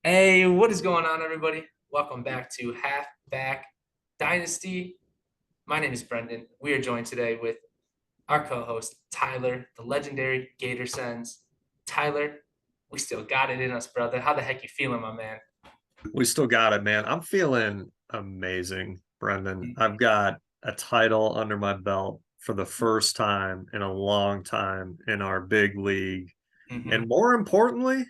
Hey, what is going on, everybody? Welcome back to Halfback Dynasty. My name is Brendan. We are joined today with our co-host Tyler, the legendary Gator Sens. Tyler, we still got it in us, brother. How the heck you feeling, my man? We still got it, man. I'm feeling amazing, Brendan. I've got a title under my belt for the first time in a long time in our big league. Mm-hmm. And more importantly,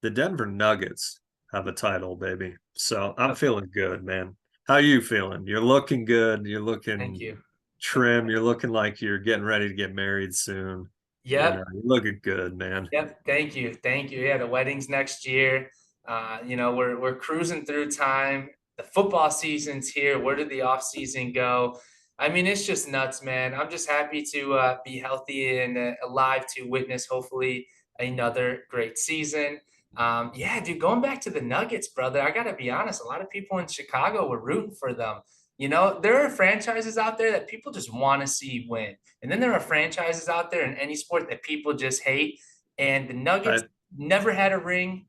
the Denver Nuggets have a title, baby. So I'm feeling good, man. How you feeling? You're looking good. You're Thank looking you. trim. You're looking like you're getting ready to get married soon. Yep. You're looking good, man. Yep. Thank you. Thank you. Yeah, the wedding's next year. We're cruising through time. The football season's here. Where did the off season go? I mean, it's just nuts, man. I'm just happy to be healthy and alive to witness hopefully another great season. Yeah, dude, going back to the Nuggets, brother, I gotta be honest. A lot of people in Chicago were rooting for them. There are franchises out there that people just want to see win. And then there are franchises out there in any sport that people just hate. And the Nuggets I, never had a ring.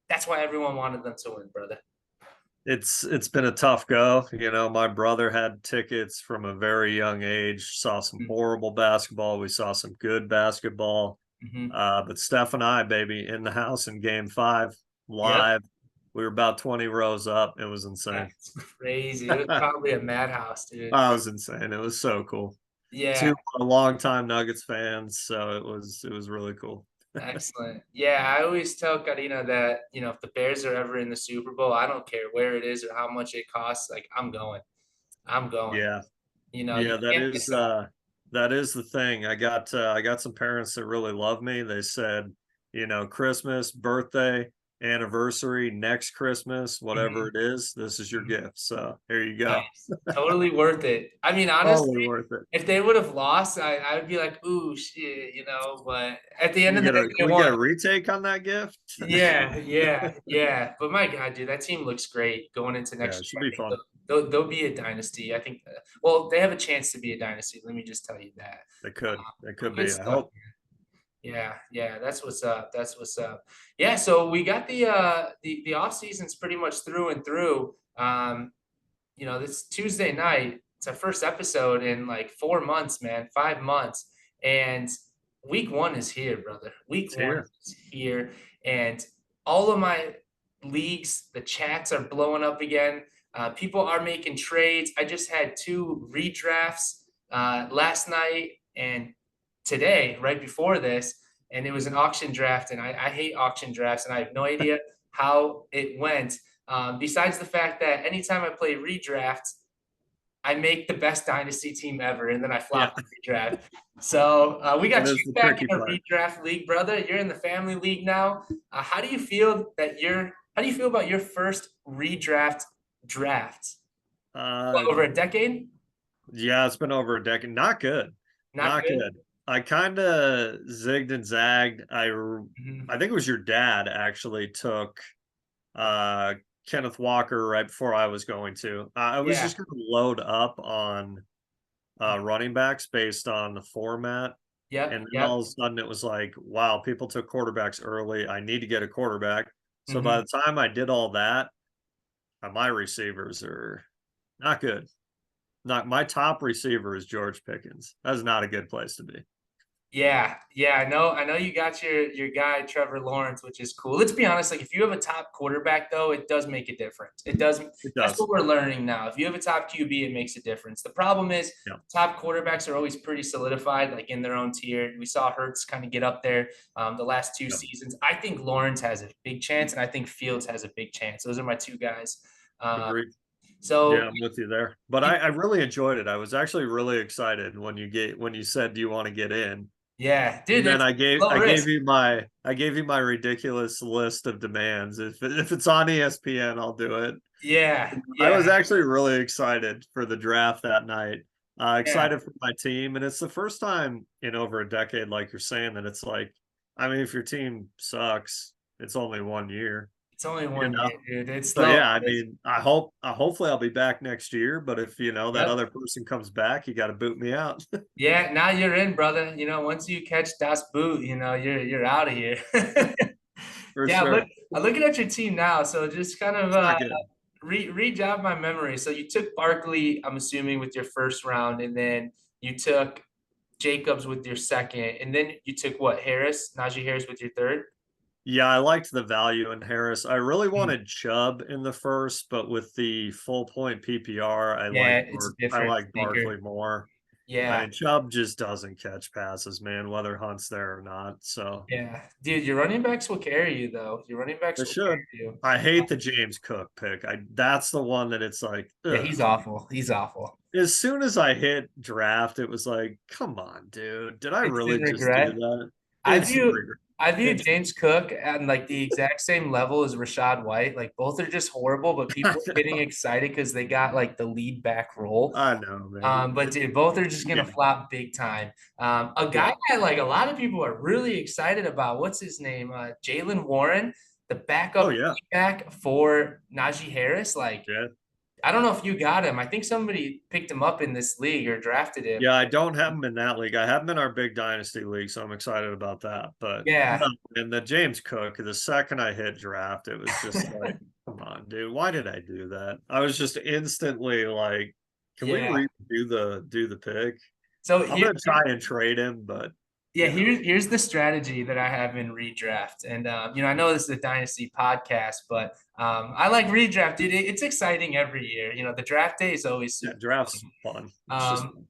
That's why everyone wanted them to win, brother. it's been a tough go. My brother had tickets from a very young age, saw some horrible basketball. We saw some good basketball. Mm-hmm. But Steph and I, baby, in the house in game 5, Yep. live. We were about 20 rows up. It was insane. That's crazy. It was probably a madhouse, dude. That was insane. It was so cool. Yeah. Two longtime Nuggets fans, so it was really cool. Excellent. Yeah, I always tell Karina that, if the Bears are ever in the Super Bowl, I don't care where it is or how much it costs. Like, I'm going. I'm going. Yeah. You Yeah, that can't is miss them. that is the thing. I got some parents that really love me. They said, Christmas, birthday, anniversary, next Christmas, whatever Mhm. it is, this is your Mhm. gift. So here you go. Nice. Totally worth it. I mean, honestly, Totally worth it. if they would have lost, I would be like, ooh, shit, but at the end of the day, Can they we won. get a retake on that gift? Yeah, yeah, yeah. But my God, dude, that team looks great going into Yeah, next it year. should I be think fun. they'll be a dynasty. I think, well, they have a chance to be a dynasty. Let me just tell you that. They could. They could Good be. I stuff. hope. Yeah, yeah, that's what's up. That's what's up. Yeah, so we got the off season's pretty much through and through. This Tuesday night, it's our first episode in like 4 months, man, 5 months. And week one is here, brother. Week It's one here. is here. And all of my leagues, the chats are blowing up again. People are making trades. I just had two redrafts last night and today, right before this, and it was an auction draft. And I hate auction drafts, and I have no idea how it went. Besides the fact that anytime I play redraft, I make the best dynasty team ever, and then I Yeah, flop the redraft. So we that got you is the back tricky in a part. redraft league, brother. You're in the family league now. How do you feel that you're? How do you feel about your first redraft draft? What, Uh, over a decade? yeah, it's been over a decade. Not good. Not Not good. good. I kind of zigged and zagged. Mhm. I think it was your dad actually took uh Kenneth Walker right before I was going to. I was Yeah. just going to load up on running backs based on the format. And Yep. then all Yep. of a sudden it was like, wow, people took quarterbacks early. I need to get a quarterback. So by Hmm. the time I did all that, my receivers are not good. Not my top receiver is George Pickens. That's not a good place to be. Yeah, yeah, I know. I know you got your guy Trevor Lawrence, which is cool. Let's be honest, like if you have a top quarterback though, it does make a difference. It does. It That's does. what we're learning now. If you have a top QB, it makes a difference. The problem is Yeah. top quarterbacks are always pretty solidified, like in their own tier. We saw Hurts kind of get up there the last two Yeah. seasons. I think Lawrence has a big chance, and I think Fields has a big chance. Those are my two guys. Uh, Agreed. Yeah, so I'm with you there. But I really enjoyed it. I was actually really excited when you said, "Do you want to get in?" yeah, And dude, then it's low I gave risk. you my ridiculous list of demands. If it's on ESPN, I'll do it. Yeah, I yeah, was actually really excited for the draft that night. yeah. Excited for my team, and it's the first time in over a decade, like you're saying, that it's like, I mean, if your team sucks, it's only 1 year, It's only you one know. year, dude. It's So low yeah, I risk. mean, hopefully I'll be back next year. But if that Yep. other person comes back, you got to boot me out Yeah, now you're in, brother. Once you catch Das Boot, you're out of here. for Yeah, sure. I'm looking at your team now, so just kind of It's not good. re-jog my memory. So you took Barkley, I'm assuming, with your first round, and then you took Jacobs with your second, and then you took what, Harris, Najee Harris with your third? Yeah, I liked the value in Harris. I really Mm. wanted Chubb in the first, but with the full point PPR, Yeah, it's a I different like sneaker. Barkley more. I Yeah, mean, Chubb just doesn't catch passes, man, whether Hunt's there or not. So yeah. Dude, your running backs will carry you though. Your running backs they will should. carry you. I hate the James Cook pick. I That's the one that it's like, Yeah, ugh. he's awful. He's awful. As soon as I hit draft, it was like, come on, dude. Did I really Instant just do regret. that? I Instant view regret. I view Instant. James Cook at like the exact same level as Rashad White. Like both are just horrible, but I people are getting know. excited because they got like the lead back role. I know, man. But dude, both are just gonna Yeah. flop big time. A Yeah. guy that like a lot of people are really excited about. What's his name? Jalen Warren, the Oh, backup yeah. back for Najee Harris. Like Yeah. I don't know if you got him. I think somebody picked him up in this league or drafted him. Yeah, I don't have him in that league. I have him in our big dynasty league, so I'm excited about that. But no, Yeah, in the James Cook, the second I hit draft, it was just like, come on, dude, why did I do that? I was just instantly like, can we yeah. do the pick? So I'm here, gonna try and trade him, but yeah, here's the strategy that I have in redraft, and I know this is a dynasty podcast, but I like redraft. It's exciting every year. The draft day is always yeah, super draft's fun. It's just fun.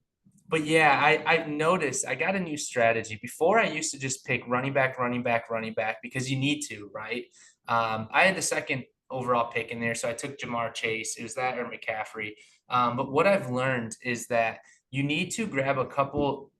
But yeah, I've noticed I got a new strategy. Before I used to just pick running back, running back, running back because you need to, right? I had the second overall pick in there, so I took Jamar Chase. It was that or McCaffrey. But what I've learned is that you need to grab a couple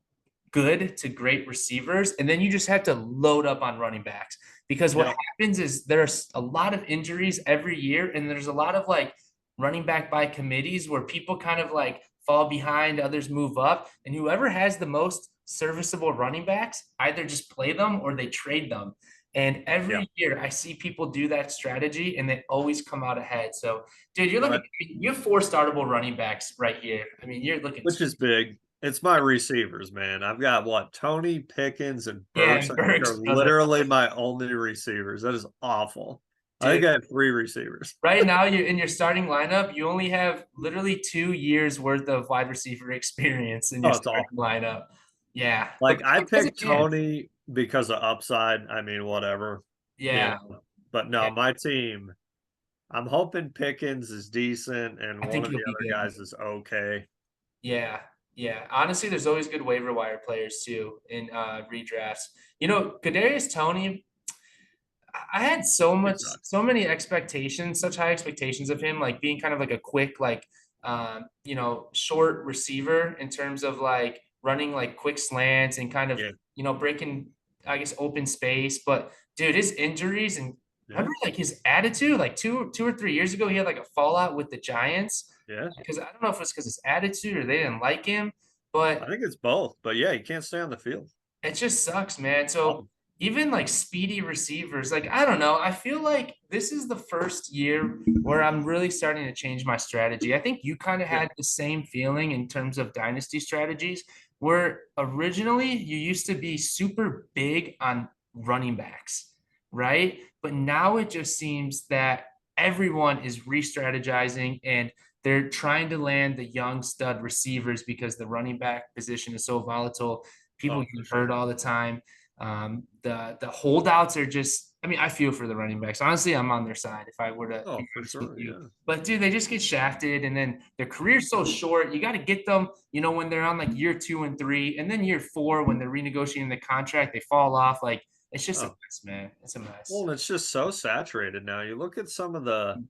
good to great receivers, and then you just have to load up on running backs because what yeah, happens is there's a lot of injuries every year, and there's a lot of like running back by committees where people kind of like fall behind, others move up, and whoever has the most serviceable running backs either just play them or they trade them. And yeah. every year I see people do that strategy and they always come out ahead. So, dude, you're looking, But you have four startable running backs right here. I mean, you're looking, which is big. It's my receivers, man. I've got what, Tony Pickens and yeah, Burks, and I think, Burks, are brother. literally my only receivers. That is awful. I Dude, think I have three receivers. right now, you in your starting lineup, you only have literally 2 years worth of wide receiver experience in your Oh, it's starting awful. lineup. Yeah, but Like, I Burks has a picked chance. Tony because of upside. I mean, whatever, you Yeah, know. But yeah, no, my team, I'm hoping Pickens is decent and I one think of you'll the be other good. guys is okay. Yeah, yeah. Honestly, there's always good waiver wire players too in redrafts. Kadarius Tony, I had It sucks. so many expectations, such high expectations of him, like being kind of like a quick, like, short receiver in terms of like running like quick slants and kind of, Yeah, breaking, I guess, open space. But dude, his injuries and yeah, remember like his attitude, like two or 3 years ago, he had like a fallout with the Giants yeah. because I don't know if it's because his attitude or they didn't like him, I but think it's both. But yeah, you can't stay on the field. it just sucks, man. So Awful. even like speedy receivers, like I don't know. I feel like this is the first year where I'm really starting to change my strategy. I think you kind of Yeah. had the same feeling in terms of dynasty strategies, where originally you used to be super big on running backs, right? But now it just seems that everyone is re-strategizing and they're trying to land the young stud receivers because the running back position is so volatile. People Oh, for get hurt sure. all the time. The holdouts are just. I mean, I feel for the running backs. Honestly, I'm on their side if I were to Oh, be for honest with sure. you. Yeah. But dude, they just get shafted, and then their career's so short. You got to get them, when they're on like year 2 and 3, and then year 4 when they're renegotiating the contract, they fall off. Like it's just a Oh, mess, man. It's a well, mess. and it's just so saturated now. You look at some of the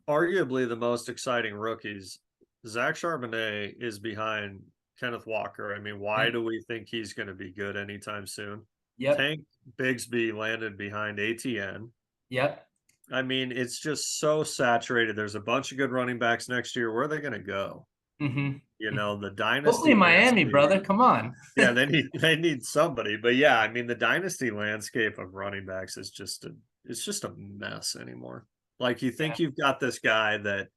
arguably the most exciting rookies. Zach Charbonnet is behind Kenneth Walker. I mean, why Yep. do we think he's going to be good anytime soon? Yep. Tank Bigsby landed behind ATN. Yep. I mean, it's just so saturated. There's a bunch of good running backs next year. Where are they going to go? Mm-hmm. The Hopefully dynasty Miami, landscape. brother. Come on. Yeah, they need somebody. But yeah, I mean, the dynasty landscape of running backs is it's just a mess anymore. Like, you Yeah. think you've got this guy that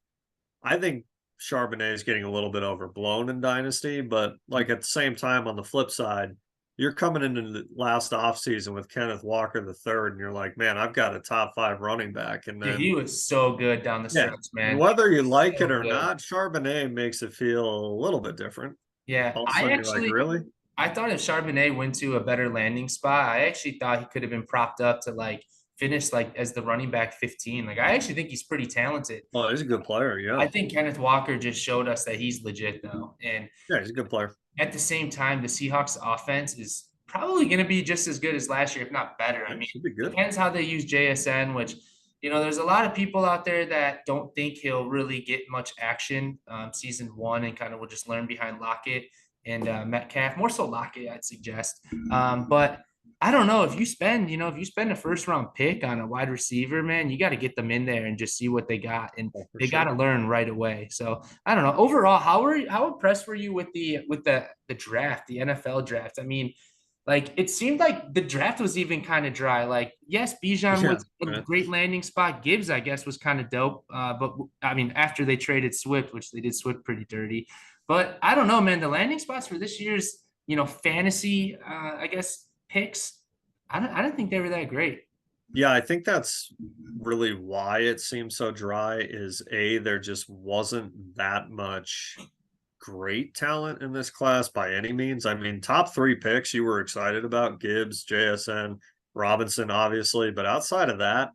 I think Charbonnet is getting a little bit overblown in dynasty, but like at the same time, on the flip side, you're coming into the last offseason with Kenneth Walker the third, and you're like, man, I've got a top 5 running back. And Dude, then, he was so good down the yeah, stretch, man. whether you like it So or good. not, Charbonnet makes it feel a little bit different. Yeah, All of a I sudden, you're like, actually really? I thought if Charbonnet went to a better landing spot, I actually thought he could have been propped up to like finish like as the running back 15. Like I actually think he's pretty talented. Well, he's a good player. I Yeah. think Kenneth Walker just showed us that he's legit though. And Yeah, he's a good player. at the same time, the Seahawks offense is probably going to be just as good as last year, if not better. I Yeah, mean, should be good. depends how they use JSN, which, there's a lot of people out there that don't think he'll really get much action season one and kind of will just learn behind Lockett and Metcalf, more so Lockett, I'd suggest. But I don't know if you spend a first round pick on a wide receiver, man, you got to get them in there and just see what they got. And Oh, for they got sure. to learn right away. So I don't know. Overall, how impressed were you with the draft, the NFL draft? I mean, like it seemed like the draft was even kind of dry. Like, yes, Bijan Yeah. was a great landing spot. Gibbs, I guess, was kind of dope. But I mean, after they traded Swift, which they did Swift pretty dirty. But I don't know, man. The landing spots for this year's, fantasy, I guess, picks, I don't think they were that great. Yeah, I think that's really why it seems so dry is A, there just wasn't that much great talent in this class by any means. I mean, top 3 picks you were excited about, Gibbs, JSN, Robinson, obviously, but outside of that,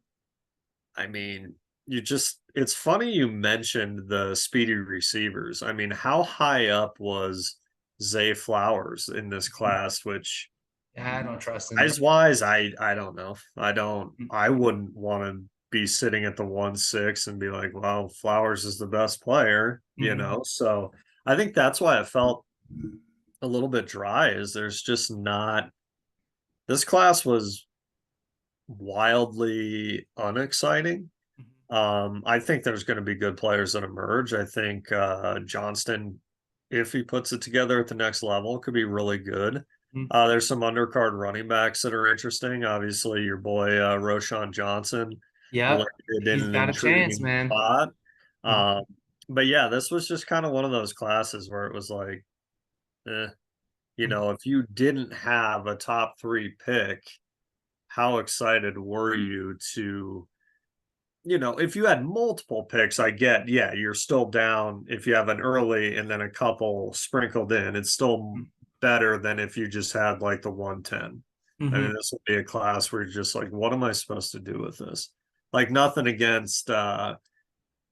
I mean, it's funny you mentioned the speedy receivers. I mean, how high up was Zay Flowers in this class, which I don't trust him, bro. size wise, I don't know. I wouldn't want to be sitting at the 1-6 and be like, well, Flowers is the best player, you Mhm. know. So I think that's why it felt a little bit dry, is there's just not this class was wildly unexciting. I think there's going to be good players that emerge. I think Johnston, if he puts it together at the next level, could be really good. Mhm. There's some undercard running backs that are interesting. Obviously, your boy Roshan Johnson Yep. landed in He's an got a chance, intriguing man. spot. Mhm. Um, but yeah, this was just kind of one of those classes where it was like, eh, if you didn't have a top 3 pick, how excited were you to if you had multiple picks, I get, yeah, you're still down if you have an early and then a couple sprinkled in. It's still better than if you just had like the 110. I mean, Mhm. this would be a class where you're just like, what am I supposed to do with this? Like nothing against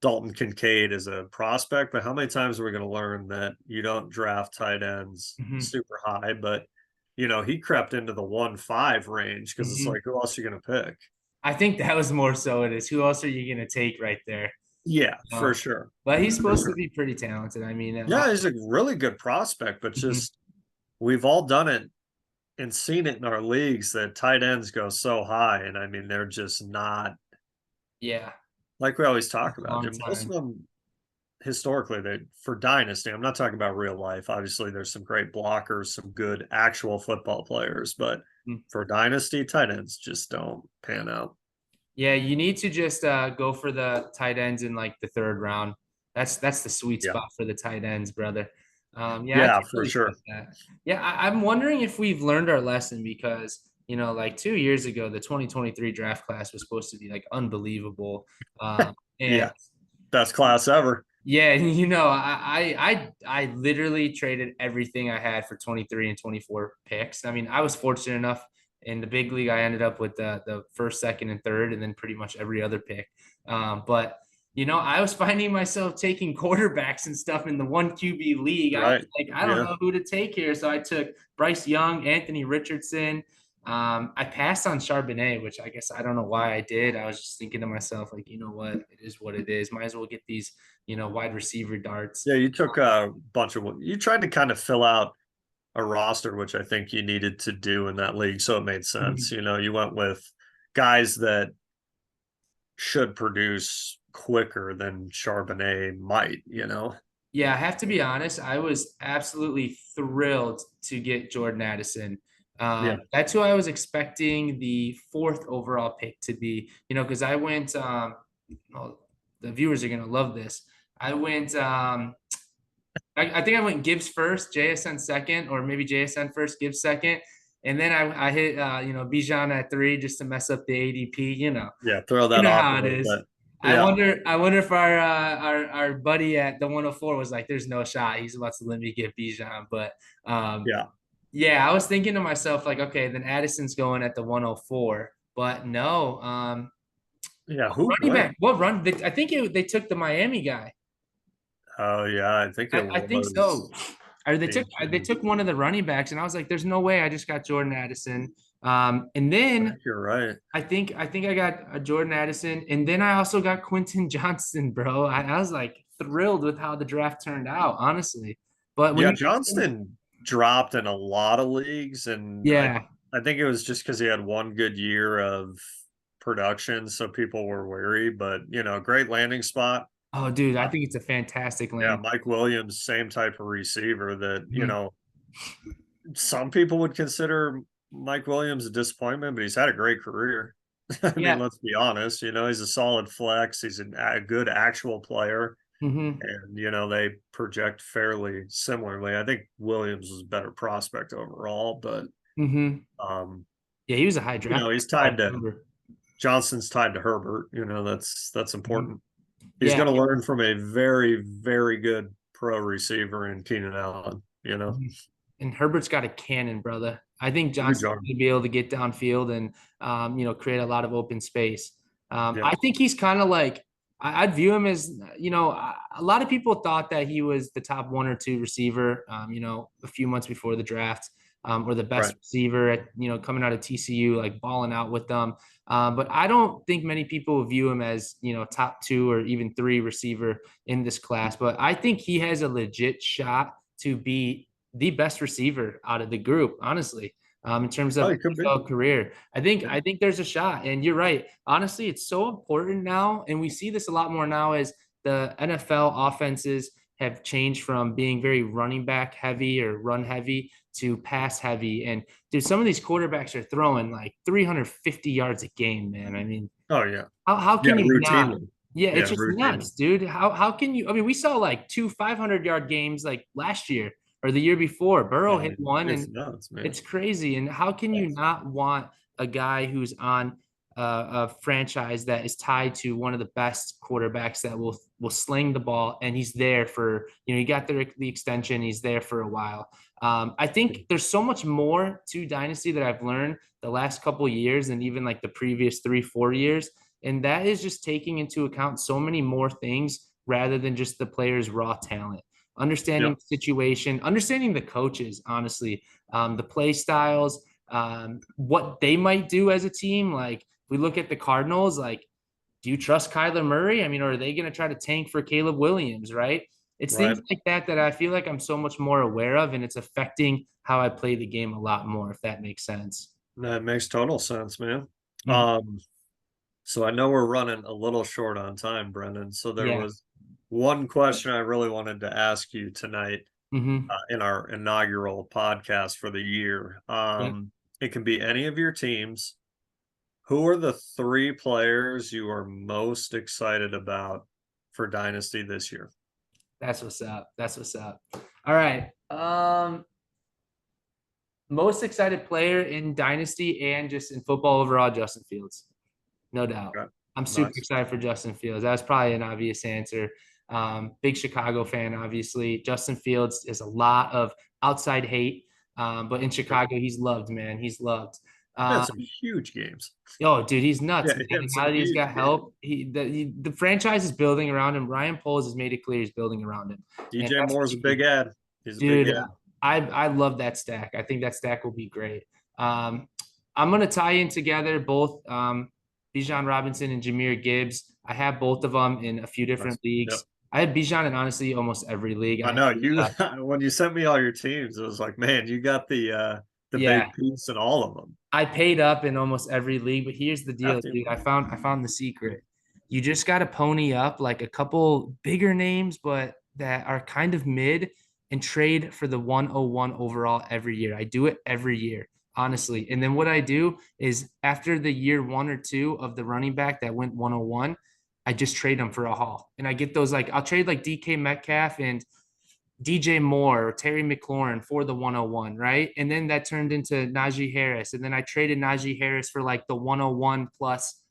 Dalton Kincaid as a prospect, but how many times are we going to learn that you don't draft tight ends Mhm. super high, but he crept into the 1-5 range because it's Mhm. like, who else are you going to pick? I think that was more so it is. Who else are you going to take right there? Yeah, for Um, sure. but he's For supposed to sure. be pretty talented. I mean, Yeah, he's a really good prospect, but mhm. just we've all done it and seen it in our leagues that tight ends go so high. And I mean, they're just not Yeah, like we always a talk about. long And most time. of them historically, they for dynasty, I'm not talking about real life. Obviously, there's some great blockers, some good actual football players, but Mhm. for dynasty, tight ends just don't pan out. Yeah, you need to just go for the tight ends in like the third round. That's the sweet Yeah. spot for the tight ends, brother. Yeah, I Yeah, can for really sure. see that. Yeah, I'm wondering if we've learned our lesson because like 2 years ago, the 2023 draft class was supposed to be like unbelievable. And Yeah. Best class ever. yeah, I literally traded everything I had for 23 and 24 picks. I mean, I was fortunate enough in the big league. I ended up with the first, second, and third, and then pretty much every other pick. But I was finding myself taking quarterbacks and stuff in the one QB league. I was Right. like, I don't Yeah. know who to take here, so I took Bryce Young, Anthony Richardson. I passed on Charbonnet, which I guess I don't know why I did. I was just thinking to myself, like, you know what, it is what it is. Might as well get these wide receiver darts. Yeah, you took a bunch of you tried to kind of fill out a roster, which I think you needed to do in that league. So it made sense. Mhm. You went with guys that should produce quicker than Charbonnet might. Yeah, I have to be honest. I was absolutely thrilled to get Jordan Addison. Yeah. That's who I was expecting the fourth overall pick to be. Because I went. Oh, the viewers are gonna love this. I went. I think I went Gibbs first, JSN second, or maybe JSN first, Gibbs second. And then I hit Bijan at 3 just to mess up the ADP. Yeah, throw You that know off a how it little is. bit. I Yeah, wonder. I wonder if our buddy at the 104 was like, "There's no shot. He's about to let me get Bijan." But um, yeah, yeah, I was thinking to myself like, okay, then Addison's going at the 104, but no. yeah. Who Running went? back. What run? I think they took the Miami guy. Oh yeah, I think it I think so. was Or they Bijan. took one of the running backs, and I was like, "There's no way." I just got Jordan Addison, and I then think you're right. I think I got a Jordan Addison, and then I also got Quentin Johnston, bro. I was like thrilled with how the draft turned out, honestly. But when Yeah, you, Johnston dropped in a lot of leagues, and yeah, I think it was just because he had one good year of production, so people were wary. But great landing spot. oh, dude, I Uh, think it's a fantastic yeah, land. Mike Williams, same type of receiver that Mhm. some people would consider Mike Williams a disappointment, but he's had a great career. I mean, Yeah. let's be honest. He's a solid flex. He's a good actual player, Hmm. and they project fairly similarly. I think Williams was a better prospect overall, but Hmm. um, Yeah, he was a high draft pick. he's I tied to remember. Johnson's tied to Herbert. That's Mhm. important. He's Yeah. going to learn from a very, very good pro receiver in Keenan Allen. Mhm. And Herbert's got a cannon, brother. I think Huge Johnson's arm. going to be able to get downfield and create a lot of open space. Yeah, I think he's kind of like I'd view him as a lot of people thought that he was the top 1 or 2 receiver. A few months before the draft, or the best right. receiver at coming out of TCU, like balling out with them. But I don't think many people view him as top 2 or even 3 receiver in this class. But I think he has a legit shot to be the best receiver out of the group, honestly, in terms Oh, of he could be. NFL career. I think Yeah. I think there's a shot, and you're right. Honestly, it's so important now, and we see this a lot more now as the NFL offenses have changed from being very running back heavy or run heavy to pass heavy. And dude, some of these quarterbacks are throwing like 350 yards a game, man. I mean, Oh, yeah. how Yeah, can you not? routinely. Yeah, it's Yeah, just routinely. nuts, dude. How can you? I mean, we saw like 2 500-yard games like last year or the year before. Burrow hit one, It's and nuts, man. it's crazy. And how can you Yes. not want a guy who's on a franchise that is tied to one of the best quarterbacks that will sling the ball, and he's there for he got the extension. He's there for a while. I think there's so much more to Dynasty that I've learned the last couple years, and even like the previous 3 4 years, and that is just taking into account so many more things rather than just the player's raw talent. Understanding Yep. the situation, understanding the coaches, honestly, the play styles, what they might do as a team. Like if we look at the Cardinals, like, do you trust Kyler Murray? I mean, or are they going to try to tank for Caleb Williams, right? It's things Right. like that that I feel like I'm so much more aware of, and it's affecting how I play the game a lot more, if that makes sense. That makes total sense, man. Mhm. Um, so I know we're running a little short on time, Brendan. So there Yeah. was one question I really wanted to ask you tonight Hmm. in our inaugural podcast for the year. Yeah. It can be any of your teams. Who are the 3 players you are most excited about for Dynasty this year? That's what's up. That's what's up. All right. Most excited player in Dynasty and just in football overall, Justin Fields. No doubt. Okay. I'm super Nice. excited for Justin Fields. That was probably an obvious answer. Big Chicago fan, obviously. Justin Fields is a lot of outside hate, but in Yep. Chicago, he's loved, man. He's loved. Yeah, Um, some huge games. oh, dude, he's nuts, Yeah, man. he had And some now that he's huge got games. help, the franchise is building around him. Ryan Poles has made it clear he's building around him, and DJ that's Moore's a big huge. ad. He's a big Dude, ad. I love that stack. I think that stack will be great. Um, I'm gonna tie in together both Bijan Robinson and Jahmyr Gibbs. I have both of them in a few Nice. different Yep. leagues. I have Bijan in honestly almost every league. I know you when you sent me all your teams, it was like, man, you got the Yeah, big piece in all of them. I paid up in almost every league, but here's the deal, Have to. dude. I found the secret. You just got to pony up like a couple bigger names, but that are kind of mid, and trade for the 101 overall every year. I do it every year, honestly. And then what I do is after the year 1 or 2 of the running back that went 101, I just trade them for a haul. And I get those like I'll trade like DK Metcalf and DJ Moore or Terry McLaurin for the 101, right? And then that turned into Najee Harris. And then I traded Najee Harris for like the 101 plus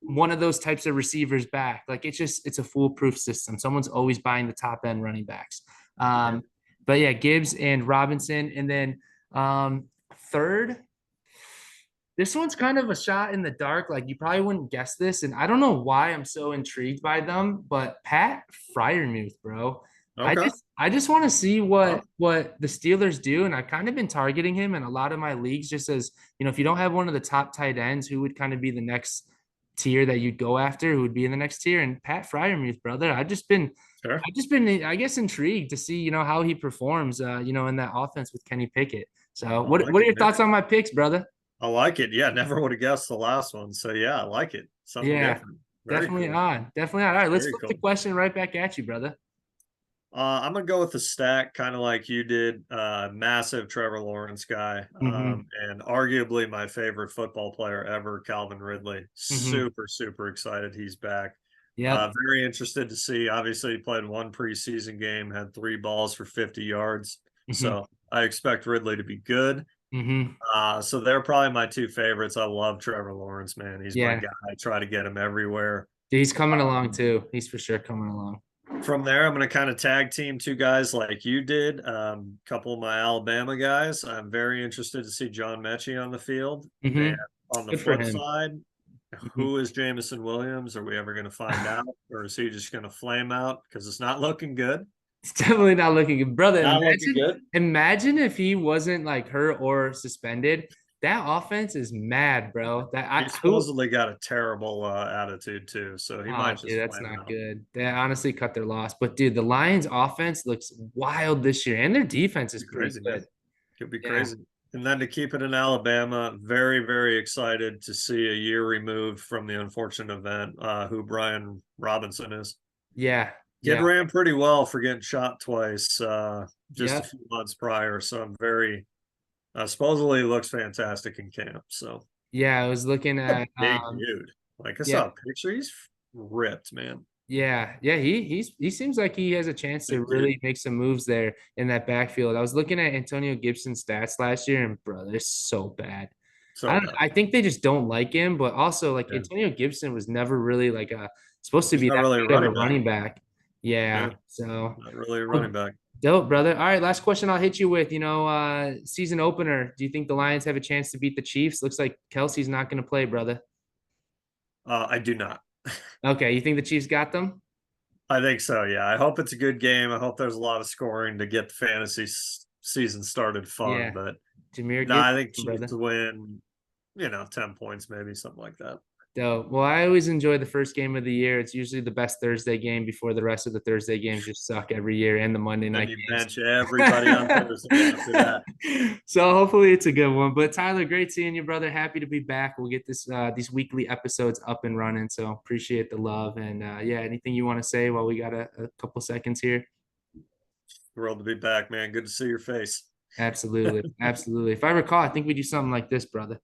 one of those types of receivers back. Like it's a foolproof system. Someone's always buying the top end running backs. Yeah. But yeah, Gibbs and Robinson. And then third, this one's kind of a shot in the dark. Like you probably wouldn't guess this, and I don't know why I'm so intrigued by them. But Pat Fryermuth, bro, Okay. I just want to see Well, what the Steelers do, and I've kind of been targeting him in a lot of my leagues. Just as you know, if you don't have one of the top tight ends, who would kind of be the next tier that you'd go after? Who would be in the next tier? And Pat Fryermuth, brother, sure. I guess, intrigued to see how he performs, in that offense with Kenny Pickett. So, I like what are it, your man. thoughts on my picks, brother? I like it. Yeah, never would have guessed the last one. So yeah, I like it. Something Yeah, different. Very definitely cool. on. Definitely on. All right, let's Very flip the cool. question right back at you, brother. I'm gonna go with the stack, kind of like you did. Massive Trevor Lawrence guy, Mm-hmm. and arguably my favorite football player ever, Calvin Ridley. Mm-hmm. Super, super excited he's back. Yep. Very interested to see. Obviously, he played one preseason game, had 3 balls for 50 yards. Mm-hmm. So I expect Ridley to be good. Mm-hmm. So they're probably my two favorites. I love Trevor Lawrence, man. He's my Yeah. guy. I try to get him everywhere. Dude, he's coming along Um, too. He's for sure coming along. from there, I'm going to kind of tag team two guys like you did. Couple of my Alabama guys. I'm very interested to see John Mechie on the field. And Mm-hmm. on the Good for flip him. side, Mm-hmm. who is Jamison Williams? Are we ever going to find out? Or is he just going to flame out? Because it's not looking good. It's definitely not looking good, brother. Not looking good. Imagine if he wasn't like hurt or suspended. That offense is mad, bro. That He I who supposedly got a terrible attitude too, so he Oh, might dude, just that's flame not out. good. They honestly cut their loss. But dude, the Lions offense looks wild this year, and their defense is Be pretty crazy, man. good. Could be Yeah. crazy. And then to keep it in Alabama, very, very excited to see a year removed from the unfortunate event, who Brian Robinson is. Yeah. Kid Yeah. ran pretty well for getting shot twice just a Yeah. few months prior. So I'm very, supposedly looks fantastic in camp. So Yeah. I was looking a at big dude. Like I yeah. saw a picture, he's ripped, man. Yeah, yeah, he seems like he has a chance to Big dude. really make some moves there in that backfield. I was looking at Antonio Gibson's stats last year, and bro, they're so bad. So bad. I think they just don't like him, but also like Yeah. Antonio Gibson was never really like a supposed to He's be not that really a good of a running back. running back. Yeah, Yeah. so Not really a running oh, back. dope, brother. All right, last question I'll hit you with. Season opener. Do you think the Lions have a chance to beat the Chiefs? Looks like Kelsey's not going to play, brother. I do not. Okay, you think the Chiefs got them? I think so. Yeah. I hope it's a good game. I hope there's a lot of scoring to get the fantasy season started fun. Yeah, But Jameer no, Gibbs, I think Chiefs brother. win, 10 points, maybe something like that. Dope. Well, I always enjoy the first game of the year. It's usually the best Thursday game before the rest of the Thursday games just suck every year and the Monday Then night you games. bench everybody on Thursday after that. So hopefully it's a good one. But Tyler, great seeing you, brother. Happy to be back. We'll get these weekly episodes up and running. So appreciate the love. And yeah, anything you want to say while we got a couple seconds here? Thrilled to be back, man. Good to see your face. Absolutely. Absolutely. If I recall, I think we do something like this, brother.